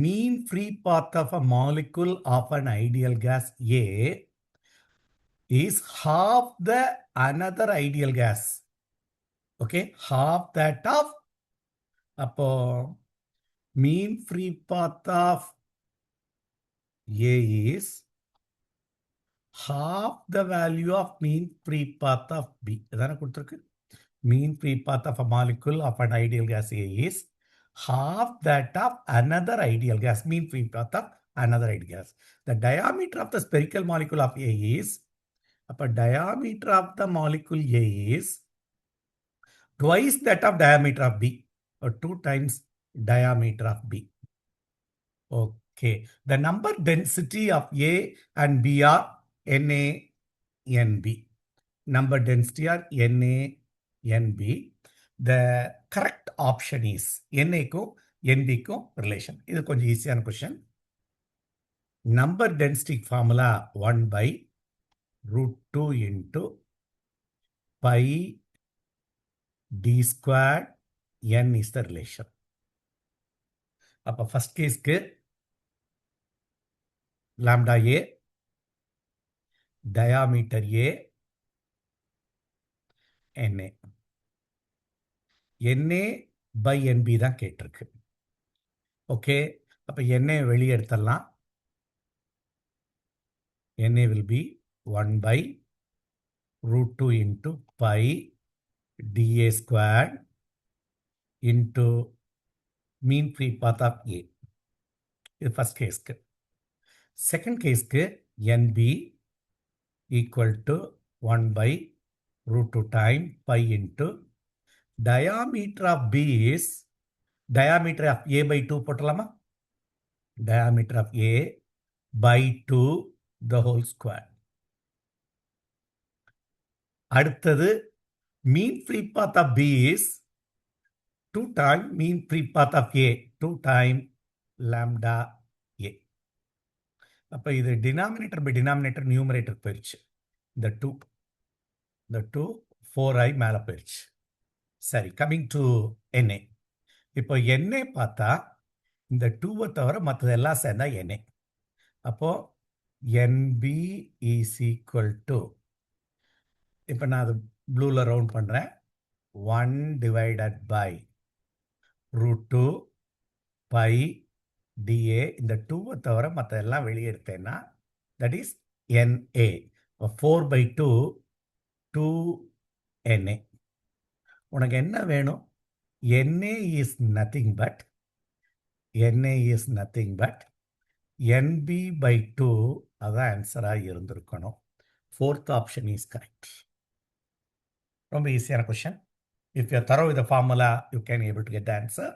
mean free path of a molecule of an ideal gas A is half the another ideal gas. Okay, half that of அப்போ mean free path of A is half the value of mean free path of B. இதான கொடுத்திருக்கு. Mean free path of a molecule of an ideal gas A is half that of another ideal gas. Mean free path of another ideal gas. The diameter of the spherical molecule of A is, அப்ப diameter of the molecule A is twice that of diameter of B, or 2 times diameter of B. Okay. The number density of A and B are Na, Nb. Number density are Na, Nb. The correct option is Na க்கும் Nb க்கும் relation. இது கொஞ்சம் ஈஸியான question. Number density formula 1 by root 2 into pi d squared n is the relation. அப்ப first caseக்கு lambda A, diameter A, Na. Na by Nb தான் கேட்டிருக்கு. Okay, அப்ப Na வெளியே எடுத்துடலாம். Na will be 1 by root 2 into pi dA squared into mean free path of A. இது first caseக்கு. Second caseக்கு Nb equal to 1 by root 2 time pi into diameter of B is diameter of A by 2 போட்டலாமா? Diameter of A by 2 the whole square. அடுத்தது mean free path of B is 2 time mean free path of A, 2 time lambda A. அப்ப இது denominator by denominator numerator போயிருச்சு. இந்த 2 4i மேல போயிருச்சு. சரி, coming to Na. இப்போ Na பார்த்தா இந்த 2 தவிர மற்றதெல்லாம் சேர்ந்தா Na. அப்போ Nb is equal to, இப்போ நான் அது ப்ளூவில் ரவுண்ட் பண்ணுறேன், 1 divided by root 2 pi dA. இந்த 2 தவிர மற்றதெல்லாம் வெளியே எடுத்தேன்னா that is Na. 4 by 2 2Na. உனக்கு என்ன வேணும்? Na is nothing but Nb by 2. அதான் ஆன்சராக இருந்திருக்கணும். Fourth option is correct. ரொம்ப ஈஸியான question. If you are thorough with the formula, you can able to get the answer.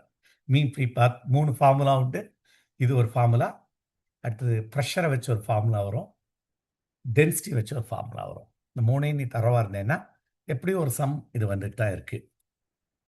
Mean free path 3 formula உண்டு. இது ஒரு ஃபார்முலா. அடுத்தது ப்ரெஷரை வச்சு ஒரு ஃபார்முலா வரும், டென்சிட்டி வச்சு ஒரு ஃபார்முலா வரும். இந்த 3 நீ தரவாக இருந்தேன்னா எப்படியும் ஒரு சம் இது வந்துட்டு தான் இருக்குது.